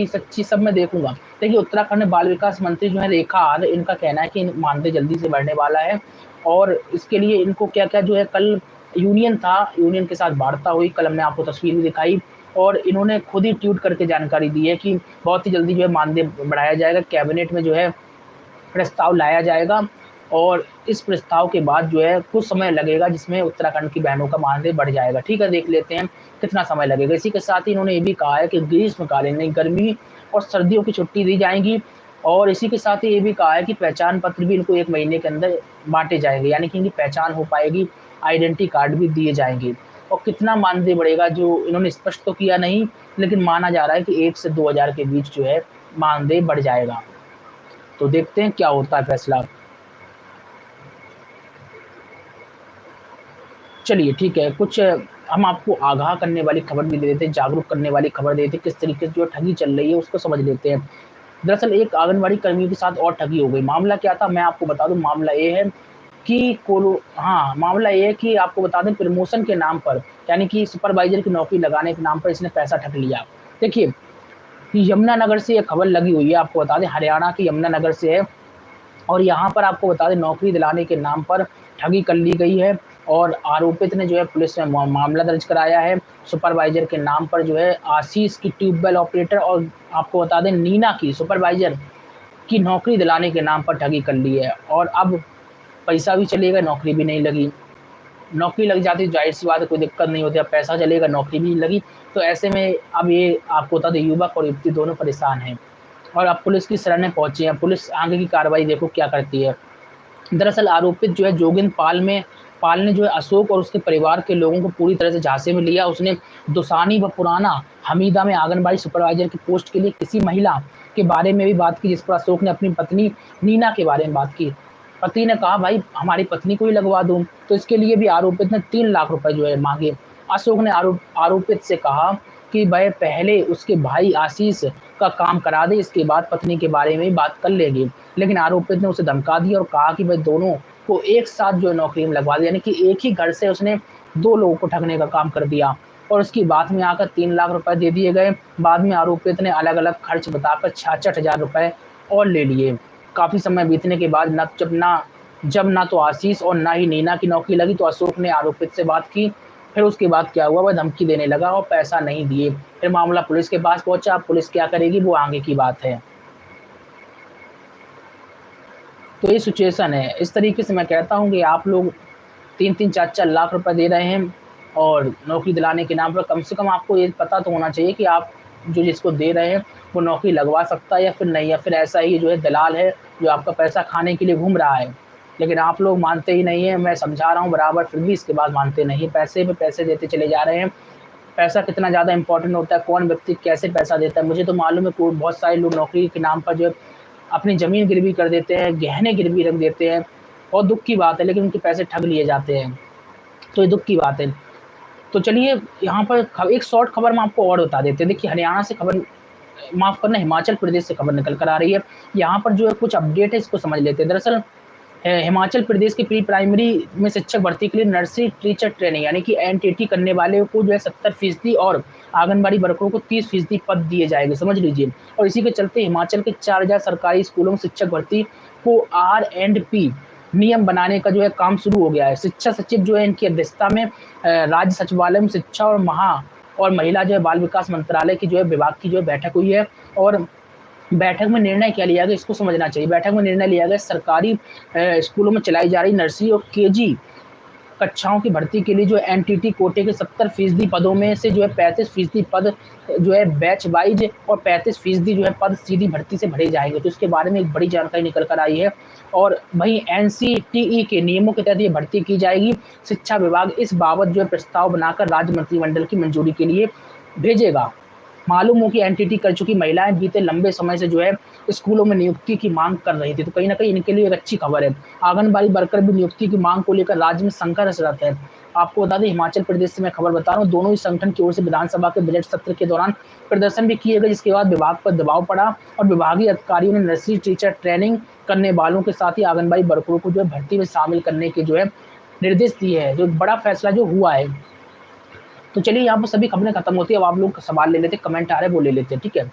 सच्ची सब मैं देखूँगा। देखिए उत्तराखंड में बाल विकास मंत्री जो है रेखा आर्य, इनका कहना है कि मानदेय जल्दी से बढ़ने वाला है और इसके लिए इनको क्या-क्या जो है कल यूनियन था, यूनियन के साथ वार्ता हुई, कल हमने आपको तस्वीर भी दिखाई और इन्होंने खुद ही ट्वीट करके जानकारी दी है कि बहुत ही जल्दी जो है मानदेय बढ़ाया जाएगा, कैबिनेट में जो है प्रस्ताव लाया जाएगा और इस प्रस्ताव के बाद जो है कुछ समय लगेगा जिसमें उत्तराखंड की बहनों का मानदेय बढ़ जाएगा। ठीक है, देख लेते हैं कितना समय लगेगा। इसी के साथ ही इन्होंने ये भी कहा है कि ग्रीष्मकालीन नहीं, गर्मी और सर्दियों की छुट्टी दी जाएगी और इसी के साथ ही ये भी कहा है कि पहचान पत्र भी इनको 1 महीने के अंदर बाँटे जाएँगे, यानी कि इनकी पहचान हो पाएगी, आइडेंटिटी कार्ड भी दिए जाएँगे। और कितना मानदेय बढ़ेगा जो इन्होंने स्पष्ट तो किया नहीं, लेकिन माना जा रहा है कि 1 से 2,000 के बीच जो है मानदेय बढ़ जाएगा। तो देखते हैं क्या होता है फैसला। चलिए ठीक है, कुछ हम आपको आगाह करने वाली खबर भी दे देते हैं, जागरूक करने वाली खबर दे देते हैं, किस तरीके से जो ठगी चल रही है उसको समझ लेते हैं। दरअसल एक आंगनवाड़ी कर्मियों के साथ और ठगी हो गई। मामला क्या था मैं आपको बता दूँ, मामला ये है कि मामला ये है कि आपको बता दें प्रमोशन के नाम पर, यानी कि सुपरवाइज़र की नौकरी लगाने के नाम पर इसने पैसा ठग लिया। देखिए, यमुनानगर से ये खबर लगी हुई है, आपको बता दें हरियाणा के यमुनानगर से है और यहाँ पर आपको बता दें नौकरी दिलाने के नाम पर ठगी कर ली गई है और आरोपित ने जो है पुलिस में मामला दर्ज कराया है। सुपरवाइज़र के नाम पर जो है आशीष की ट्यूबवेल ऑपरेटर और आपको बता दें नीना की सुपरवाइज़र की नौकरी दिलाने के नाम पर ठगी कर ली है और अब पैसा भी चलेगा, नौकरी भी नहीं लगी। नौकरी लग जाती तो ज़ाहिर-सी बात है कोई दिक्कत नहीं होती, अब पैसा चलेगा, नौकरी भी लगी। तो ऐसे में अब ये आपको बता दें युवक और युवती दोनों परेशान हैं और अब पुलिस की शरण में पहुँचे हैं। पुलिस आगे की कार्रवाई देखो क्या करती है। दरअसल आरोपित जो है जोगिंद्र पाल ने जो है अशोक और उसके परिवार के लोगों को पूरी तरह से झांसे में लिया। उसने दुसानी व पुराना हमीदा में आंगनबाड़ी सुपरवाइज़र की पोस्ट के लिए किसी महिला के बारे में भी बात की, जिस पर अशोक ने अपनी पत्नी नीना के बारे में बात की। पति ने कहा भाई हमारी पत्नी को ही लगवा दूँ, तो इसके लिए भी आरोपित ने 3 लाख रुपए जो है माँगे। अशोक ने आरोपित से कहा कि वह पहले उसके भाई आशीष का काम करा दे, इसके बाद पत्नी के बारे में बात कर लेंगे। लेकिन आरोपित ने उसे धमका दिया और कहा कि वह दोनों को एक साथ जो है नौकरी में लगवा दिया, यानी कि एक ही घर से उसने 2 लोगों को ठगने का काम कर दिया और उसकी बात में आकर 3 लाख रुपए दे दिए गए। बाद में आरोपित ने अलग-अलग खर्च बताकर 66,000 रुपए और ले लिए। काफ़ी समय बीतने के बाद जब ना तो आशीष और ना ही नीना की नौकरी लगी, तो अशोक ने आरोपित से बात की। फिर उसके बाद क्या हुआ, वह धमकी देने लगा और पैसा नहीं दिए। फिर मामला पुलिस के पास पहुँचा, अब पुलिस क्या करेगी वो आगे की बात है। तो ये सिचुएशन है। इस तरीके से मैं कहता हूँ कि आप लोग 3-3 4-4 लाख रुपए दे रहे हैं और नौकरी दिलाने के नाम पर कम से कम आपको ये पता तो होना चाहिए कि आप जो जिसको दे रहे हैं वो नौकरी लगवा सकता है या फिर नहीं, या फिर ऐसा ही जो है दलाल है जो आपका पैसा खाने के लिए घूम रहा है। लेकिन आप लोग मानते ही नहीं हैं, मैं समझा रहा हूँ बराबर फिर भी इसके बाद मानते नहीं। पैसे पे पैसे देते चले जा रहे हैं। पैसा कितना ज़्यादा इम्पोर्टेंट होता है, कौन व्यक्ति कैसे पैसा देता है, मुझे तो मालूम है। कोई बहुत सारे लोग नौकरी के नाम पर जो है अपनी ज़मीन गिरवी कर देते हैं, गहने गिरवी रख देते हैं। बहुत दुःख की बात है, लेकिन उनके पैसे ठग लिए जाते हैं। तो ये दुःख की बात है। तो चलिए यहाँ पर एक शॉर्ट खबर मैं आपको और बता देते हैं। देखिए हरियाणा से खबर, माफ़ करना हिमाचल प्रदेश से खबर निकल कर आ रही है। यहाँ पर जो है कुछ अपडेट है, इसको समझ लेते हैं। दरअसल हिमाचल प्रदेश की प्री प्राइमरी में शिक्षक भर्ती के लिए नर्सरी टीचर ट्रेनिंग यानी कि एनटीटी करने वाले को जो है 70% और आंगनबाड़ी वर्करों को 30% पद दिए जाएंगे, समझ लीजिए। और इसी के चलते हिमाचल के 4,000 सरकारी स्कूलों में शिक्षक भर्ती को R&P नियम बनाने का जो है काम शुरू हो गया है। शिक्षा सचिव जो है इनकी अध्यक्षता में राज्य सचिवालय में शिक्षा और महिला जो है बाल विकास मंत्रालय की जो है विभाग की जो है बैठक हुई है और बैठक में निर्णय क्या लिया गया इसको समझना चाहिए। बैठक में निर्णय लिया गया सरकारी स्कूलों में चलाई जा रही नर्सरी और केजी कक्षाओं की भर्ती के लिए जो एनटीटी कोटे के 70% पदों में से जो है 35% पद जो है बैच वाइज और 35% जो है पद सीधी भर्ती से भरे जाएंगे। तो इसके बारे में एक बड़ी जानकारी निकल कर आई है और वहीं एनसीटीई के नियमों के तहत ये भर्ती की जाएगी। शिक्षा विभाग इस बाबत जो है प्रस्ताव बनाकर राज्य मंत्रिमंडल की मंजूरी के लिए भेजेगा। मालूम हो कि एनटीटी कर चुकी महिलाएं बीते लंबे समय से जो है स्कूलों में नियुक्ति की मांग कर रही थी, तो कहीं ना कहीं इनके लिए एक अच्छी खबर है। आंगनबाड़ी वर्कर भी नियुक्ति की मांग को लेकर राज्य में संघर्षरत है। आपको बता दें हिमाचल प्रदेश से मैं खबर बता रहा हूँ, दोनों ही संगठन की ओर से विधानसभा के बजट सत्र के दौरान प्रदर्शन भी किए गए, जिसके बाद विभाग पर दबाव पड़ा और विभागीय अधिकारियों ने नर्सरी टीचर ट्रेनिंग करने वालों के साथ ही आंगनबाड़ी वर्करों को जो है भर्ती में शामिल करने के जो है निर्देश दिए हैं। जो बड़ा फैसला जो हुआ है। तो चलिए यहाँ पर सभी खबरें खत्म होती है। अब आप लोग सवाल ले लेते, कमेंट आ रहे हैं वो ले लेते हैं, ठीक है।